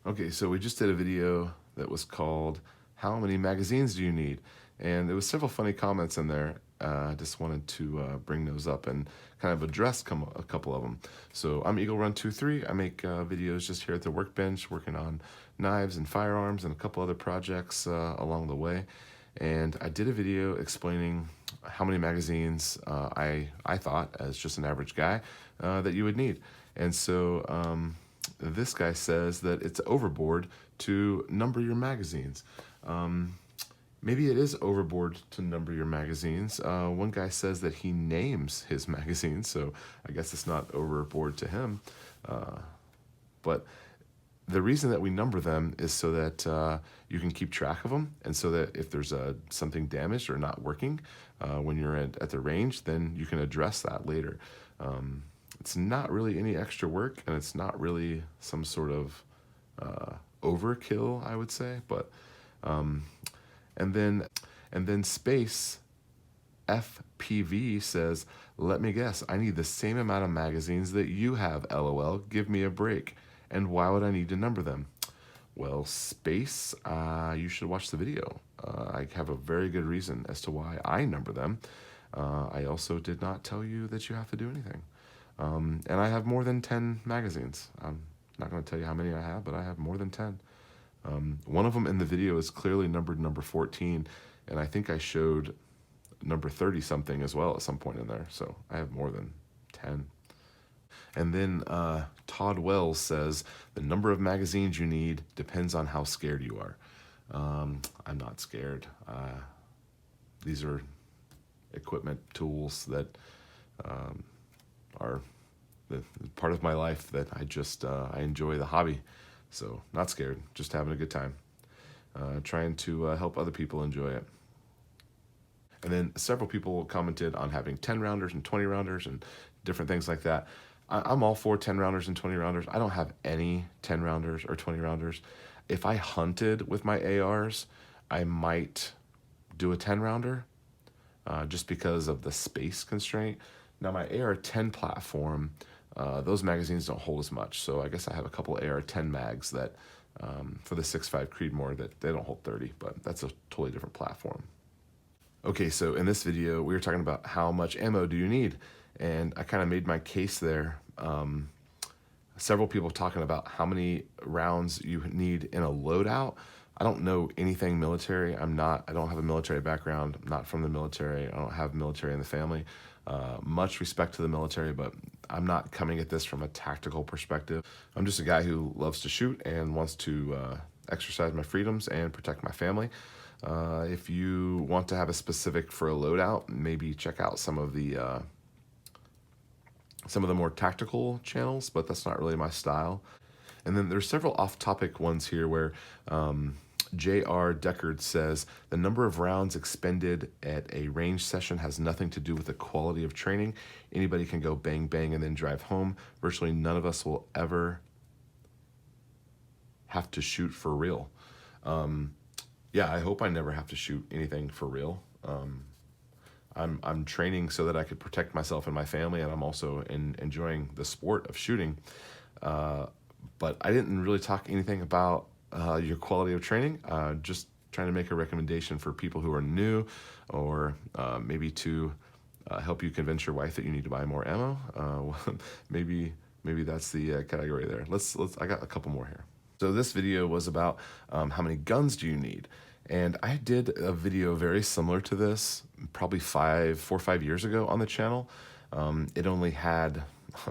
Okay, so we just did a video that was called "How Many Magazines Do You Need?" And there was several funny comments in there. I just wanted to bring those up and kind of address a couple of them. So I'm Eagle Run 23. I make videos just here at the workbench, working on knives and firearms and a couple other projects along the way. And I did a video explaining how many magazines I thought, as just an average guy, that you would need. And so this guy says that it's overboard to number your magazines. Maybe it is overboard to number your magazines. One guy says that he names his magazines, so I guess it's not overboard to him. But the reason that we number them is so that you can keep track of them, and so that if there's something damaged or not working when you're at the range, then you can address that later. It's not really any extra work, and it's not really some sort of overkill, I would say. But and then Space FPV says, "Let me guess, I need the same amount of magazines that you have, LOL. Give me a break. And why would I need to number them?" Well, Space, you should watch the video. I have a very good reason as to why I number them. I also did not tell you that you have to do anything. And I have more than 10 magazines. I'm not going to tell you how many I have, but I have more than 10. One of them in the video is clearly numbered number 14, and I think I showed number 30 something as well at some point in there, so I have more than 10. And then Todd Wells says, "The number of magazines you need depends on how scared you are." I'm not scared. These are equipment, tools that are the part of my life that I enjoy the hobby. So not scared, just having a good time. Trying to help other people enjoy it. And then several people commented on having 10 rounders and 20 rounders and different things like that. I'm all for 10 rounders and 20 rounders. I don't have any 10 rounders or 20 rounders. If I hunted with my ARs, I might do a 10 rounder just because of the space constraint. Now my AR-10 platform, those magazines don't hold as much. So I guess I have a couple AR-10 mags that for the 6.5 Creedmoor that they don't hold 30, but that's a totally different platform. Okay, so in this video, we were talking about how much ammo do you need? And I kind of made my case there. Several people talking about how many rounds you need in a loadout. I don't know anything military. I don't have a military background. I'm not from the military. I don't have military in the family. Much respect to the military, but I'm not coming at this from a tactical perspective. I'm just a guy who loves to shoot and wants to exercise my freedoms and protect my family. If you want to have a specific for a loadout, maybe check out some of the more tactical channels, but that's not really my style. And then there's several off-topic ones here where J.R. Deckard says, "The number of rounds expended at a range session has nothing to do with the quality of training. Anybody can go bang, bang, and then drive home. Virtually none of us will ever have to shoot for real." Yeah, I hope I never have to shoot anything for real. I'm training so that I could protect myself and my family, and I'm also enjoying the sport of shooting. But I didn't really talk anything about your quality of training. Just trying to make a recommendation for people who are new, or maybe to help you convince your wife that you need to buy more ammo. Maybe that's the category there. I got a couple more here. So this video was about how many guns do you need? And I did a video very similar to this, probably 4 or 5 years ago on the channel. It only had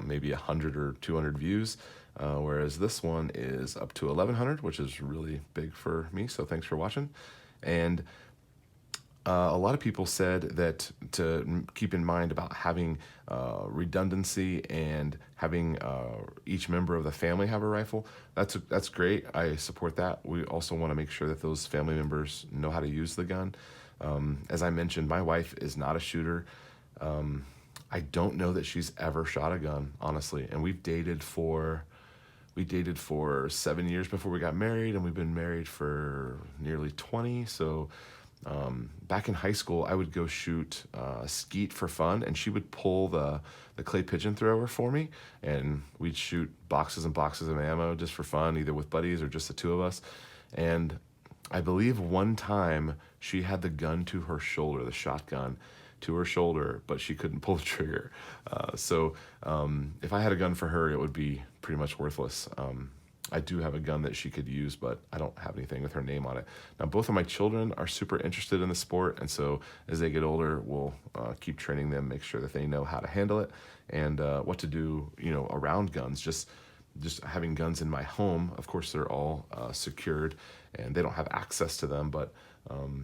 maybe 100 or 200 views, whereas this one is up to 1,100, which is really big for me, so thanks for watching. And a lot of people said that to keep in mind about having redundancy and having each member of the family have a rifle. That's great. I support that. We also want to make sure that those family members know how to use the gun. As I mentioned, my wife is not a shooter. I don't know that she's ever shot a gun, honestly. And we dated for 7 years before we got married, and we've been married for nearly 20. So Back in high school, I would go shoot skeet for fun, and she would pull the clay pigeon thrower for me, and we'd shoot boxes and boxes of ammo just for fun, either with buddies or just the two of us. And I believe one time she had the gun to her shoulder, the shotgun to her shoulder, but she couldn't pull the trigger. If I had a gun for her, it would be pretty much worthless. I do have a gun that she could use, but I don't have anything with her name on it. Now, both of my children are super interested in the sport, and so as they get older, we'll keep training them, make sure that they know how to handle it and what to do, around guns. Just having guns in my home, of course, they're all secured, and they don't have access to them, but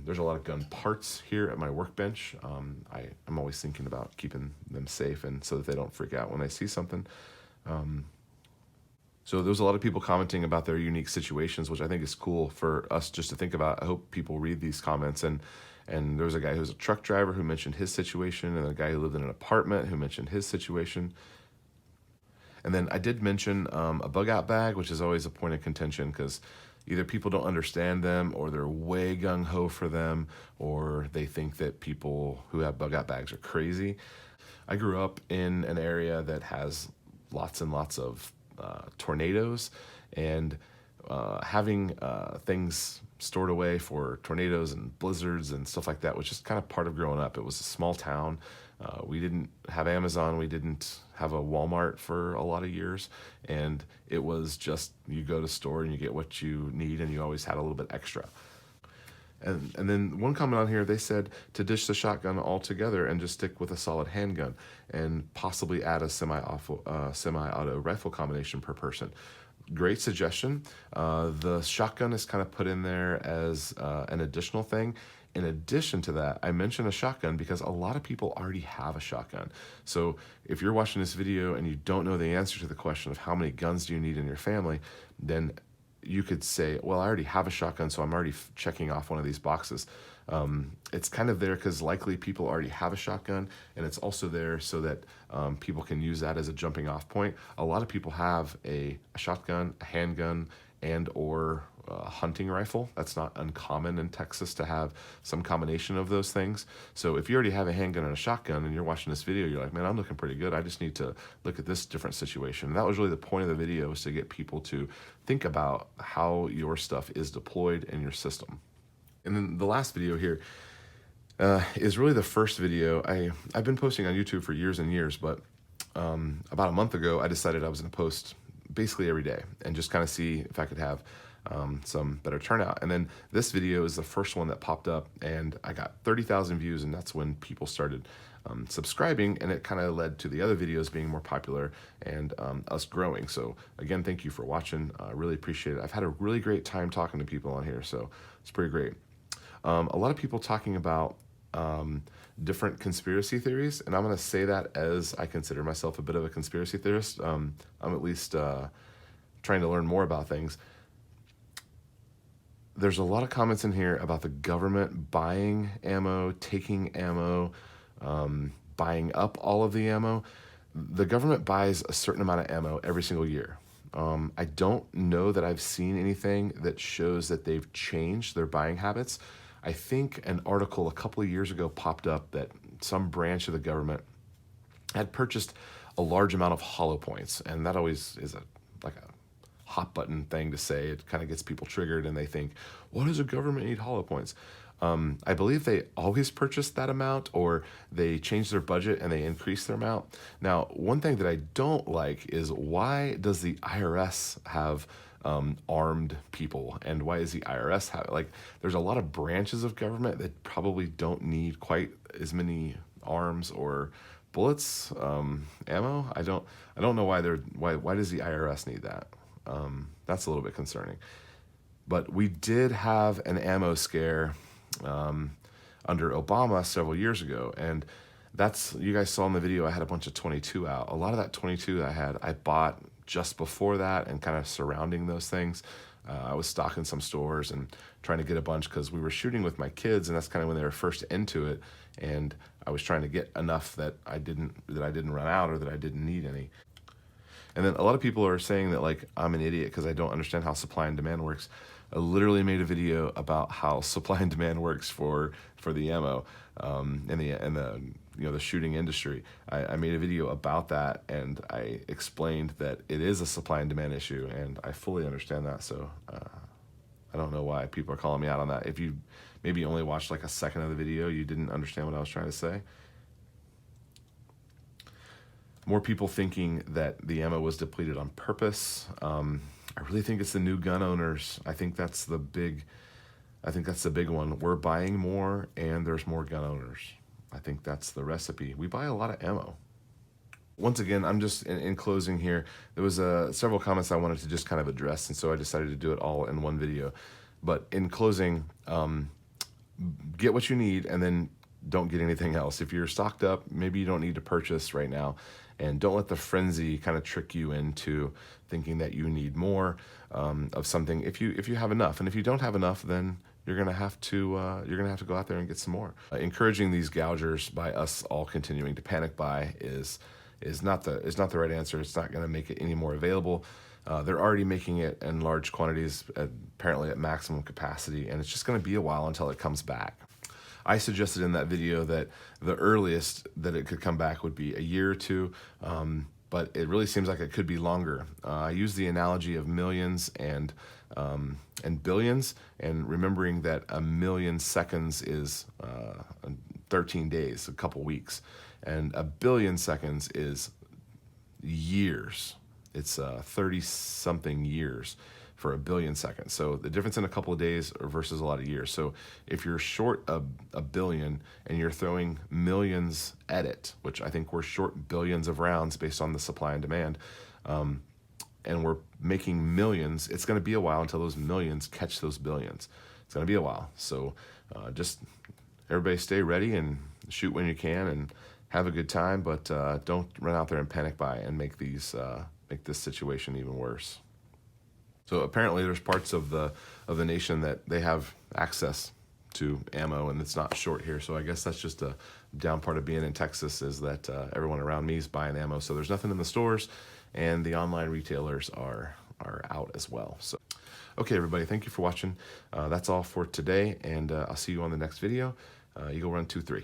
there's a lot of gun parts here at my workbench. I'm always thinking about keeping them safe and so that they don't freak out when they see something. So there was a lot of people commenting about their unique situations, which I think is cool for us just to think about. I hope people read these comments. And there was a guy who was a truck driver who mentioned his situation, and a guy who lived in an apartment who mentioned his situation. And then I did mention a bug out bag, which is always a point of contention because either people don't understand them, or they're way gung-ho for them, or they think that people who have bug out bags are crazy. I grew up in an area that has lots and lots of tornadoes, and having things stored away for tornadoes and blizzards and stuff like that was just kind of part of growing up. It was a small town. We didn't have Amazon. We didn't have a Walmart for a lot of years. And it was just, you go to the store and you get what you need, and you always had a little bit extra. And then one comment on here, they said to ditch the shotgun altogether and just stick with a solid handgun and possibly add a semi-auto rifle combination per person. Great suggestion. The shotgun is kind of put in there as an additional thing. In addition to that, I mentioned a shotgun because a lot of people already have a shotgun. So if you're watching this video and you don't know the answer to the question of how many guns do you need in your family, then you could say, well, I already have a shotgun, so I'm already checking off one of these boxes. It's kind of there because likely people already have a shotgun, and it's also there so that people can use that as a jumping off point. A lot of people have a shotgun, a handgun, and or hunting rifle. That's not uncommon in Texas to have some combination of those things. So if you already have a handgun and a shotgun and you're watching this video, you're like, man, I'm looking pretty good. I just need to look at this different situation. And that was really the point of the video, was to get people to think about how your stuff is deployed in your system. And then the last video here is really the first video. I've been posting on YouTube for years and years, but about a month ago, I decided I was going to post basically every day and just kind of see if I could have some better turnout. And then this video is the first one that popped up, and I got 30,000 views, and that's when people started subscribing, and it kind of led to the other videos being more popular and us growing. So again, thank you for watching. I really appreciate it. I've had a really great time talking to people on here, so it's pretty great. A lot of people talking about different conspiracy theories, and I'm going to say that as I consider myself a bit of a conspiracy theorist. I'm at least trying to learn more about things. There's a lot of comments in here about the government buying ammo, taking ammo, buying up all of the ammo. The government buys a certain amount of ammo every single year. I don't know that I've seen anything that shows that they've changed their buying habits. I think an article a couple of years ago popped up that some branch of the government had purchased a large amount of hollow points, and that always is like a hot button thing to say. It kind of gets people triggered, and they think, what does the government need hollow points? I believe they always purchased that amount, or they changed their budget and they increased their amount. Now, one thing that I don't like is, why does the IRS have armed people, and why does the IRS have, like, there's a lot of branches of government that probably don't need quite as many arms or bullets, ammo. I don't know why does the IRS need that? That's a little bit concerning. But we did have an ammo scare under Obama several years ago, and that's, you guys saw in the video, I had a bunch of 22 out. A lot of that 22 that I had, I bought just before that, and kind of surrounding those things. I was stocking some stores and trying to get a bunch because we were shooting with my kids, and that's kind of when they were first into it. And I was trying to get enough that I didn't run out, or that I didn't need any. And then a lot of people are saying that like I'm an idiot because I don't understand how supply and demand works. I literally made a video about how supply and demand works for the ammo and the the shooting industry. I made a video about that, and I explained that it is a supply and demand issue, and I fully understand that. So I don't know why people are calling me out on that. If you maybe only watched like a second of the video, you didn't understand what I was trying to say. More people thinking that the ammo was depleted on purpose. I really think it's the new gun owners. I think that's the big one. We're buying more and there's more gun owners. I think that's the recipe. We buy a lot of ammo. Once again, I'm just in closing here. There was several comments I wanted to just kind of address, and so I decided to do it all in one video. But in closing, get what you need and then don't get anything else. If you're stocked up, maybe you don't need to purchase right now, and don't let the frenzy kind of trick you into thinking that you need more of something if you have enough. And if you don't have enough, then you're gonna have to go out there and get some more. Encouraging these gougers by us all continuing to panic buy is not the right answer. It's not gonna make it any more available. They're already making it in large quantities, apparently at maximum capacity, and it's just gonna be a while until it comes back. I suggested in that video that the earliest that it could come back would be a year or two, but it really seems like it could be longer. I use the analogy of millions and billions, and remembering that a million seconds is 13 days, a couple weeks, and a billion seconds is years. It's 30-something years for a billion seconds. So the difference in a couple of days versus a lot of years. So if you're short a billion and you're throwing millions at it, which I think we're short billions of rounds based on the supply and demand, and we're making millions, it's going to be a while until those millions catch those billions. It's going to be a while. So just everybody stay ready and shoot when you can and have a good time, but don't run out there and panic buy and make this situation even worse. So apparently there's parts of the nation that they have access to ammo, and it's not short here. So I guess that's just a down part of being in Texas, is that everyone around me is buying ammo. So there's nothing in the stores, and the online retailers are out as well. So, okay, everybody, thank you for watching. That's all for today, and I'll see you on the next video. Eagle Run 2-3.